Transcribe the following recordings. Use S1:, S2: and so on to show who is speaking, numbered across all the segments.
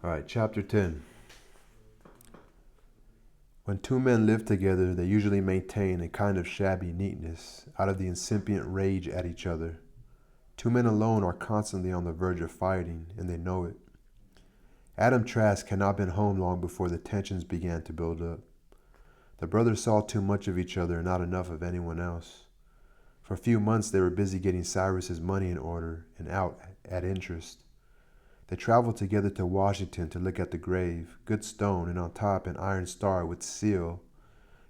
S1: All right, chapter 10. When two men live together, they usually maintain a kind of shabby neatness out of the incipient rage at each other. Two men alone are constantly on the verge of fighting, and they know it. Adam Trask had not been home long before the tensions began to build up. The brothers saw too much of each other and not enough of anyone else. For a few months they were busy getting Cyrus's money in order and out at interest. They traveled together to Washington to look at the grave, good stone, and on top an iron star with seal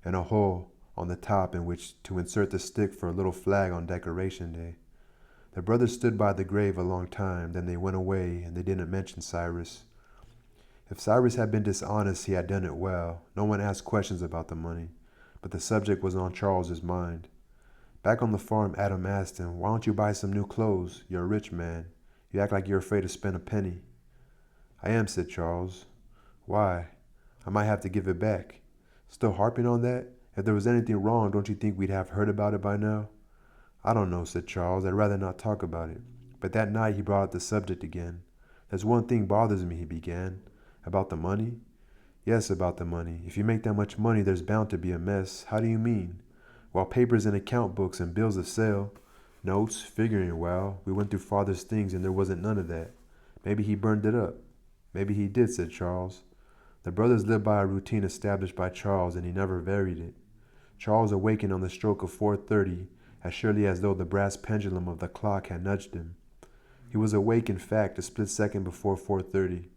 S1: and a hole on the top in which to insert the stick for a little flag on Decoration Day. The brothers stood by the grave a long time, then they went away and they didn't mention Cyrus. If Cyrus had been dishonest, he had done it well. No one asked questions about the money, but the subject was on Charles's mind. Back on the farm, Adam asked him, "Why don't you buy some new clothes? You're a rich man. You act like you're afraid to spend a penny." "I am," said Charles. "Why?" "I might have to give it back." "Still harping on that? If there was anything wrong, don't you think we'd have heard about it by now?" "I don't know," said Charles. "I'd rather not talk about it." But that night he brought up the subject again. "There's one thing bothers me," he began. "About the money?" "Yes, about the money. If you make that much money, there's bound to be a mess." "How do you mean?" "Well, papers and account books and bills of sale. Notes, figuring. Well, we went through father's things and there wasn't none of that. Maybe he burned it up." "Maybe he did," said Charles. The brothers lived by a routine established by Charles, and he never varied it. Charles awakened on the stroke of 4:30, as surely as though the brass pendulum of the clock had nudged him. He was awake, in fact, a split second before 4:30.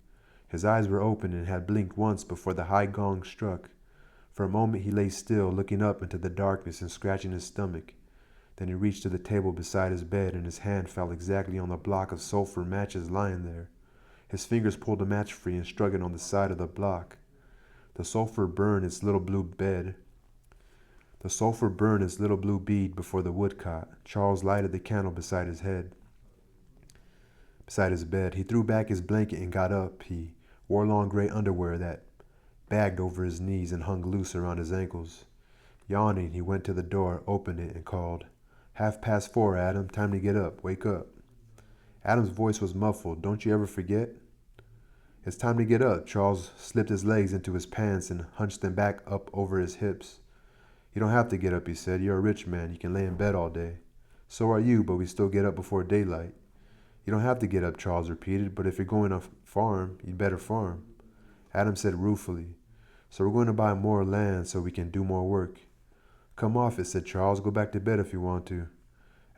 S1: His eyes were open and had blinked once before the high gong struck. For a moment he lay still, looking up into the darkness and scratching his stomach. Then he reached to the table beside his bed, and his hand fell exactly on the block of sulfur matches lying there. His fingers pulled the match free and struck it on the side of the block. The sulfur burned its little blue bead before the woodcot. Charles lighted the candle beside his bed. He threw back his blanket and got up. He wore long gray underwear that bagged over his knees and hung loose around his ankles. Yawning, he went to the door, opened it, and called, "4:30, Adam. Time to get up. Wake up." Adam's voice was muffled. "Don't you ever forget?" "It's time to get up." Charles slipped his legs into his pants and hunched them back up over his hips. "You don't have to get up," he said. "You're a rich man. You can lay in bed all day." "So are you, but we still get up before daylight." "You don't have to get up," Charles repeated, "but if you're going to farm, you'd better farm." Adam said ruefully, "So we're going to buy more land so we can do more work." "Come off it," said Charles. "Go back to bed if you want to."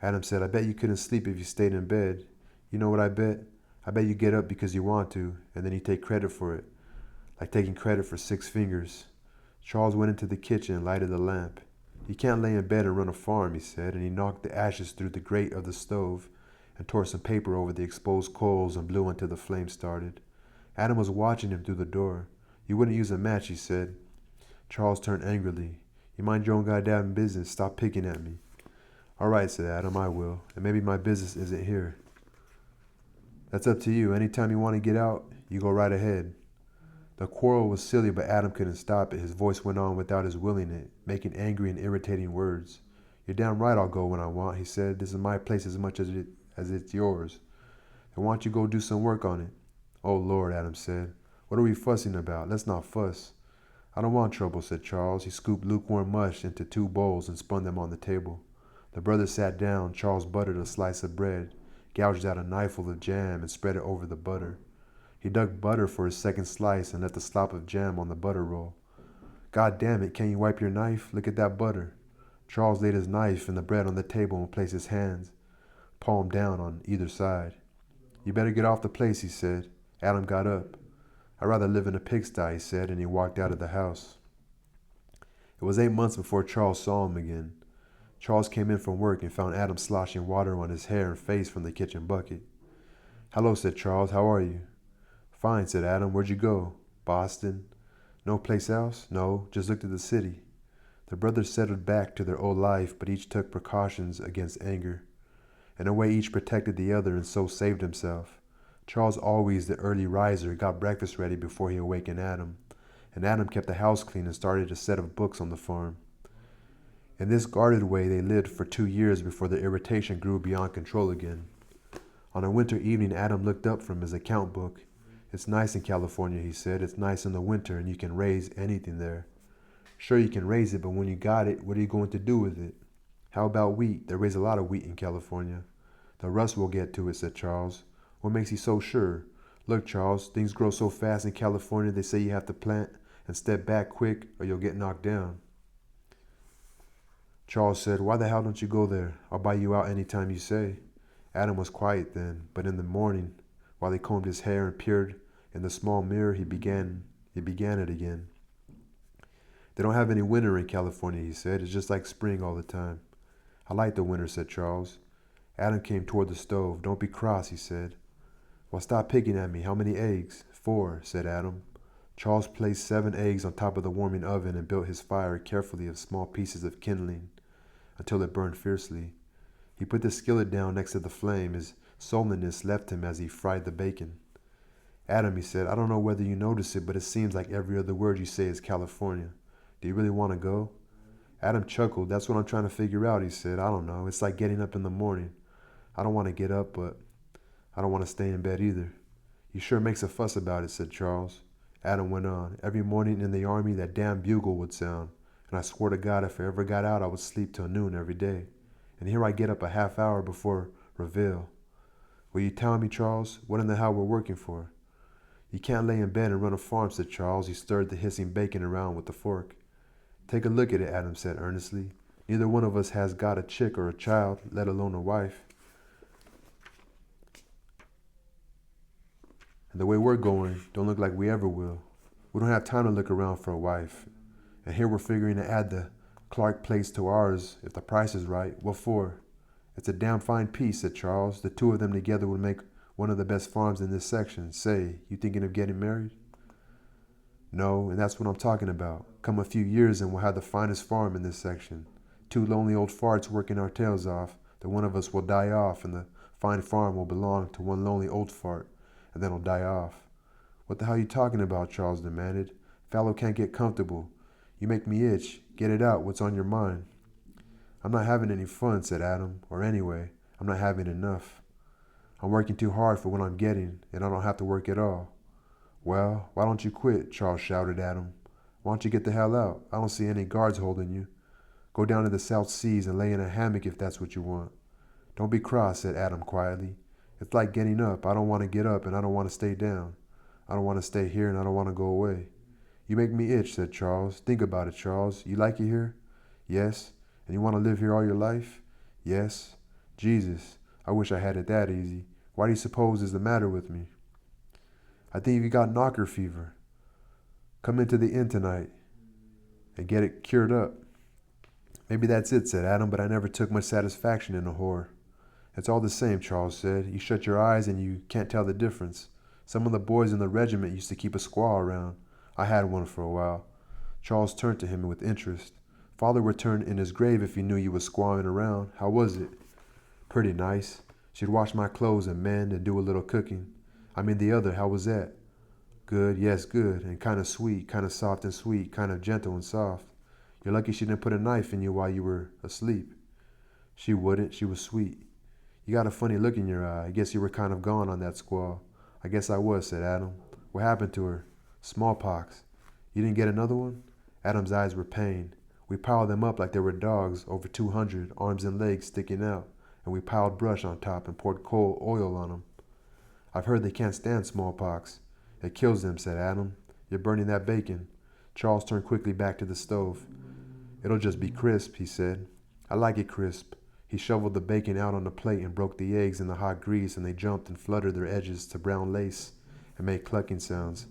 S1: Adam said, "I bet you couldn't sleep if you stayed in bed." "You know what I bet? I bet you get up because you want to, and then you take credit for it, like taking credit for 6 fingers." Charles went into the kitchen and lighted a lamp. "You can't lay in bed and run a farm," he said, and he knocked the ashes through the grate of the stove and tore some paper over the exposed coals and blew until the flame started. Adam was watching him through the door. "You wouldn't use a match," he said. Charles turned angrily. "You mind your own goddamn business. Stop picking at me." "All right," said Adam, "I will. And maybe my business isn't here." "That's up to you. Anytime you want to get out, you go right ahead." The quarrel was silly, but Adam couldn't stop it. His voice went on without his willing it, making angry and irritating words. "You're damn right I'll go when I want," he said. "This is my place as much as it's yours. Then why don't you go do some work on it?" "Oh, Lord," Adam said. "What are we fussing about? Let's not fuss." "I don't want trouble," said Charles. He scooped lukewarm mush into 2 bowls and spun them on the table. The brothers sat down. Charles buttered a slice of bread, gouged out a knifeful of jam, and spread it over the butter. He dug butter for his second slice and left a slop of jam on the butter roll. "God damn it, can't you wipe your knife? Look at that butter." Charles laid his knife and the bread on the table and placed his hands, palm down, on either side. "You better get off the place," he said. Adam got up. "I'd rather live in a pigsty," he said, and he walked out of the house. It was 8 months before Charles saw him again. Charles came in from work and found Adam sloshing water on his hair and face from the kitchen bucket. "Hello," said Charles. "How are you?" "Fine," said Adam. "Where'd you go?" "Boston." "No place else?" "No, just looked at the city." The brothers settled back to their old life, but each took precautions against anger. In a way, each protected the other and so saved himself. Charles, always the early riser, got breakfast ready before he awakened Adam, and Adam kept the house clean and started a set of books on the farm. In this guarded way they lived for 2 years before the irritation grew beyond control again. On a winter evening Adam looked up from his account book. It's nice in California, he said. It's nice in the winter and you can raise anything there. Sure, you can raise it, but when you got it, what are you going to do with it? How about wheat? They raise a lot of wheat in California. The rust will get to it, said Charles. What makes you so sure? Look, Charles, things grow so fast in California they say you have to plant and step back quick or you'll get knocked down. Charles said, why the hell don't you go there? I'll buy you out any time you say. Adam was quiet then, but in the morning, while he combed his hair and peered in the small mirror, he began it again. They don't have any winter in California, he said. It's just like spring all the time. I like the winter, said Charles. Adam came toward the stove. Don't be cross, he said. Well, stop picking at me. How many eggs? 4, said Adam. Charles placed 7 eggs on top of the warming oven and built his fire carefully of small pieces of kindling until it burned fiercely. He put the skillet down next to the flame. His sullenness left him as he fried the bacon. Adam, he said, I don't know whether you notice it, but it seems like every other word you say is California. Do you really want to go? Adam chuckled. That's what I'm trying to figure out, he said. I don't know. It's like getting up in the morning. I don't want to get up, but I don't want to stay in bed either. You sure makes a fuss about it, said Charles. Adam went on. Every morning in the army, that damn bugle would sound. And I swore to God if I ever got out, I would sleep till noon every day. And here I get up a half hour before reveille. Will you tell me, Charles, what in the hell we're working for? You can't lay in bed and run a farm, said Charles. He stirred the hissing bacon around with the fork. Take a look at it, Adam said earnestly. Neither one of us has got a chick or a child, let alone a wife. And the way we're going, don't look like we ever will. We don't have time to look around for a wife. And here we're figuring to add the Clark place to ours if the price is right. What for? It's a damn fine piece, said Charles. The two of them together would make one of the best farms in this section. Say, you thinking of getting married? No, and that's what I'm talking about. Come a few years and we'll have the finest farm in this section. 2 lonely old farts working our tails off. The one of us will die off and the fine farm will belong to one lonely old fart, and then he'll die off. What the hell are you talking about? Charles demanded. Fallow can't get comfortable. You make me itch. Get it out. What's on your mind? I'm not having any fun, said Adam. Or anyway, I'm not having enough. I'm working too hard for what I'm getting, and I don't have to work at all. Well, why don't you quit? Charles shouted at him. Why don't you get the hell out? I don't see any guards holding you. Go down to the South Seas and lay in a hammock if that's what you want. Don't be cross, said Adam quietly. It's like getting up. I don't want to get up and I don't want to stay down. I don't want to stay here and I don't want to go away. You make me itch, said Charles. Think about it, Charles. You like it here? Yes. And you want to live here all your life? Yes. Jesus, I wish I had it that easy. What do you suppose is the matter with me? I think you got knocker fever. Come into the inn tonight and get it cured up. Maybe that's it, said Adam, but I never took much satisfaction in a whore. It's all the same, Charles said. You shut your eyes and you can't tell the difference. Some of the boys in the regiment used to keep a squaw around. I had one for a while. Charles turned to him with interest. Father would turn in his grave if he knew you was squawing around. How was it? Pretty nice. She'd wash my clothes and mend and do a little cooking. I mean the other, how was that? Good, yes, good, and kind of sweet, kind of soft and sweet, kind of gentle and soft. You're lucky she didn't put a knife in you while you were asleep. She wouldn't, she was sweet. You got a funny look in your eye. I guess you were kind of gone on that squaw. I guess I was, said Adam. What happened to her? Smallpox. You didn't get another one? Adam's eyes were pained. We piled them up like they were dogs, over 200, arms and legs sticking out, and we piled brush on top and poured coal oil on them. I've heard they can't stand smallpox. It kills them, said Adam. You're burning that bacon. Charles turned quickly back to the stove. It'll just be crisp, he said. I like it crisp. He shoveled the bacon out on the plate and broke the eggs in the hot grease, and they jumped and fluttered their edges to brown lace and made clucking sounds.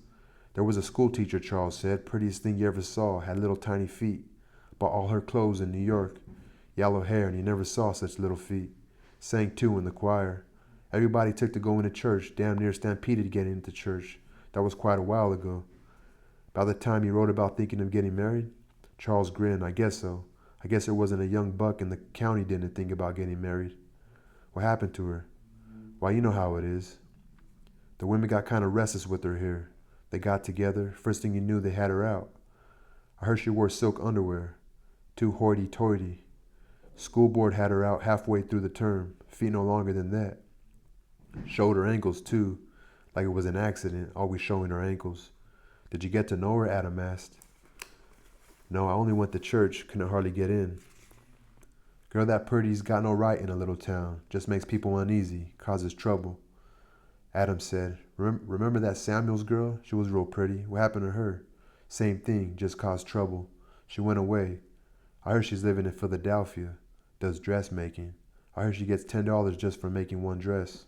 S1: There was a schoolteacher, Charles said, prettiest thing you ever saw, had little tiny feet. Bought all her clothes in New York. Yellow hair, and you never saw such little feet. Sang too in the choir. Everybody took to going to church, damn near stampeded getting into church. That was quite a while ago. By the time he wrote about thinking of getting married? Charles grinned. I guess so. I guess there wasn't a young buck in the county didn't think about getting married. What happened to her? Why, you know how it is. The women got kind of restless with her here. They got together. First thing you knew, they had her out. I heard she wore silk underwear. Too hoity-toity. School board had her out halfway through the term. Feet no longer than that. Showed her ankles, too. like it was an accident, always showing her ankles. Did you get to know her? Adam asked. No, I only went to church, couldn't hardly get in. Girl that pretty's got no right in a little town, just makes people uneasy, causes trouble. Adam said, remember that Samuels girl? She was real pretty. What happened to her? Same thing, just caused trouble. She went away. I heard she's living in Philadelphia, does dressmaking. I heard she gets $10 just for making one dress.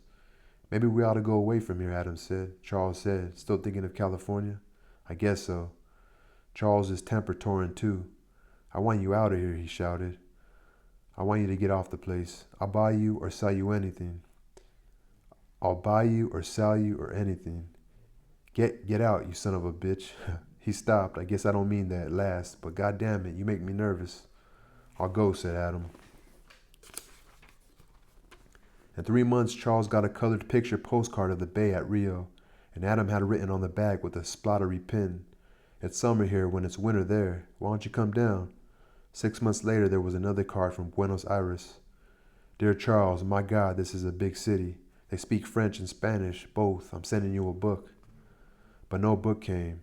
S1: Maybe we ought to go away from here, Adam said. Charles said, still thinking of California? I guess so. Charles's temper torn too. I want you out of here, he shouted. I want you to get off the place. I'll buy you or sell you anything. I'll buy you or sell you or anything. Get out, you son of a bitch. He stopped. I guess I don't mean that last, but goddamn it, you make me nervous. I'll go, said Adam. In 3 months, Charles got a colored picture postcard of the bay at Rio, and Adam had written on the back with a splottery pen, it's summer here when it's winter there. Why don't you come down? 6 months later, there was another card from Buenos Aires. Dear Charles, my God, this is a big city. They speak French and Spanish, both. I'm sending you a book. But no book came.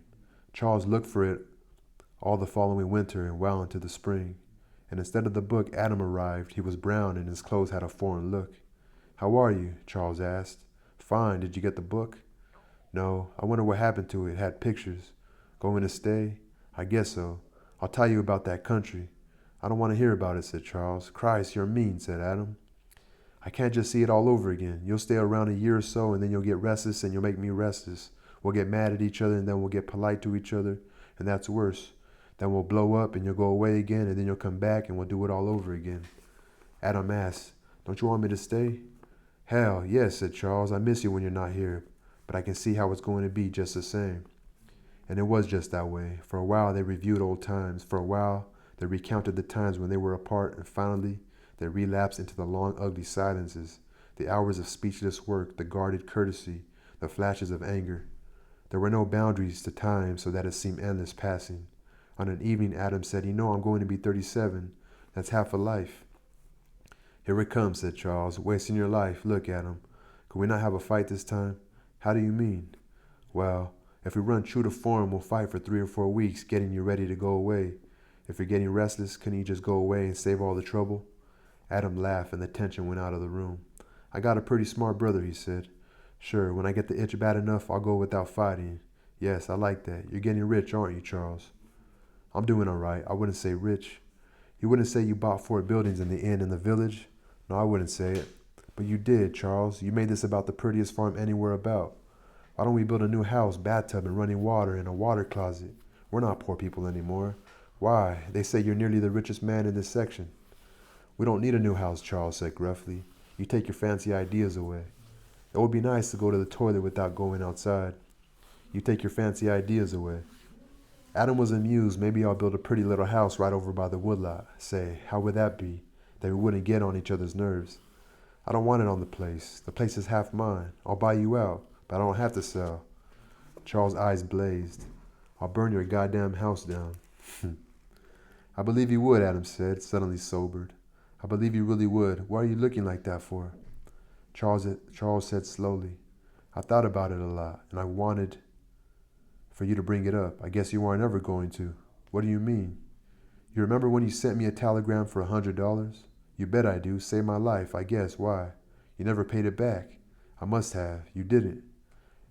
S1: Charles looked for it all the following winter and well into the spring. And instead of the book, Adam arrived. He was brown and his clothes had a foreign look. How are you? Charles asked. Fine. Did you get the book? No. I wonder what happened to it. It had pictures. Going to stay? I guess so. I'll tell you about that country. I don't want to hear about it, said Charles. Christ, you're mean, said Adam. I can't just see it all over again. You'll stay around a year or so and then you'll get restless and you'll make me restless. We'll get mad at each other and then we'll get polite to each other, and that's worse. Then we'll blow up and you'll go away again and then you'll come back and we'll do it all over again. Adam asked, don't you want me to stay? Hell, yes, said Charles. I miss you when you're not here, but I can see how it's going to be just the same. And it was just that way. For a while they reviewed old times. For a while they recounted the times when they were apart, and finally they relapsed into the long, ugly silences, the hours of speechless work, the guarded courtesy, the flashes of anger. There were no boundaries to time so that it seemed endless passing. On an evening, Adam said, you know I'm going to be 37. That's half a life. Here it comes, said Charles, wasting your life. Look, Adam, could we not have a fight this time? How do you mean? Well, if we run true to form, we'll fight for 3 or 4 weeks, getting you ready to go away. If you're getting restless, can you just go away and save all the trouble? Adam laughed and the tension went out of the room. I got a pretty smart brother, he said. Sure, when I get the itch bad enough, I'll go without fighting. Yes, I like that. You're getting rich, aren't you, Charles? I'm doing all right. I wouldn't say rich. You wouldn't say you bought 4 buildings in the inn in the village? No, I wouldn't say it. But you did, Charles. You made this about the prettiest farm anywhere about. Why don't we build a new house, bathtub, and running water, and a water closet? We're not poor people anymore. Why? They say you're nearly the richest man in this section. We don't need a new house, Charles said gruffly. You take your fancy ideas away. It would be nice to go to the toilet without going outside. You take your fancy ideas away. Adam was amused. Maybe I'll build a pretty little house right over by the woodlot. Say, how would that be? That we wouldn't get on each other's nerves. I don't want it on the place. The place is half mine. I'll buy you out, but I don't have to sell. Charles' eyes blazed. I'll burn your goddamn house down. I believe you would, Adam said, suddenly sobered. I believe you really would. Why are you looking like that for? Charles said slowly. I thought about it a lot, and I wanted for you to bring it up. I guess you aren't ever going to. What do you mean? You remember when you sent me a telegram for $100? You bet I do. Saved my life, I guess. Why? You never paid it back. I must have. You didn't.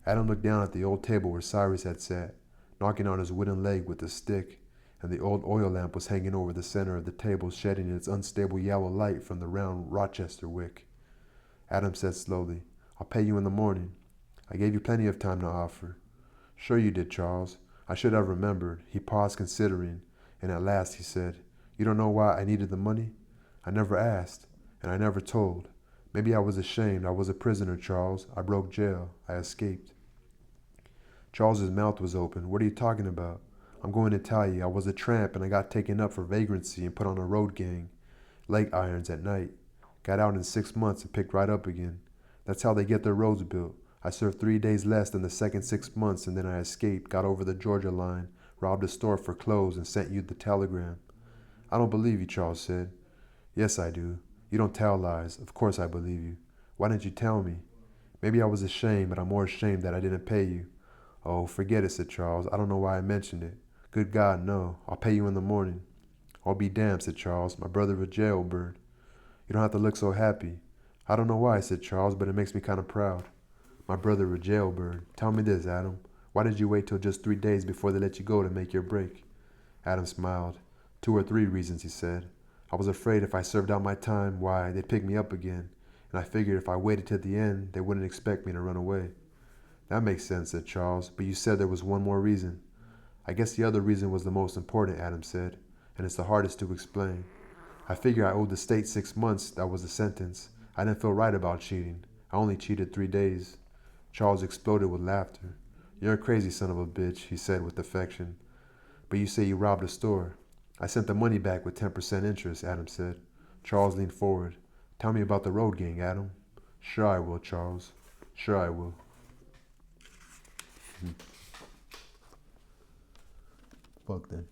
S1: Adam looked down at the old table where Cyrus had sat, knocking on his wooden leg with a stick, and the old oil lamp was hanging over the center of the table, shedding its unstable yellow light from the round Rochester wick. Adam said slowly, I'll pay you in the morning. I gave you plenty of time to offer. Sure you did, Charles. I should have remembered. He paused, considering, and at last he said, You don't know why I needed the money? I never asked, and I never told. Maybe I was ashamed. I was a prisoner, Charles. I broke jail. I escaped. Charles's mouth was open. What are you talking about? I'm going to tell you. I was a tramp, and I got taken up for vagrancy and put on a road gang. Leg irons at night. Got out in 6 months and picked right up again. That's how they get their roads built. I served 3 days less than the second 6 months, and then I escaped, got over the Georgia line, robbed a store for clothes, and sent you the telegram. I don't believe you, Charles said. Yes, I do. You don't tell lies. Of course I believe you. Why didn't you tell me? Maybe I was ashamed, but I'm more ashamed that I didn't pay you. Oh, forget it, said Charles. I don't know why I mentioned it. Good God, no. I'll pay you in the morning. I'll be damned, said Charles. My brother a jailbird. You don't have to look so happy. I don't know why, said Charles, but it makes me kind of proud. My brother a jailbird. Tell me this, Adam. Why did you wait till just 3 days before they let you go to make your break? Adam smiled. 2 or 3 reasons, he said. I was afraid if I served out my time, why, they'd pick me up again. And I figured if I waited till the end, they wouldn't expect me to run away. That makes sense, said Charles, but you said there was one more reason. I guess the other reason was the most important, Adam said, and it's the hardest to explain. I figured I owed the state 6 months, that was the sentence. I didn't feel right about cheating. I only cheated 3 days. Charles exploded with laughter. You're a crazy son of a bitch, he said with affection. But you say you robbed a store. I sent the money back with 10% interest, Adam said. Charles leaned forward. Tell me about the road gang, Adam. Sure I will, Charles. Sure I will. Fuck then.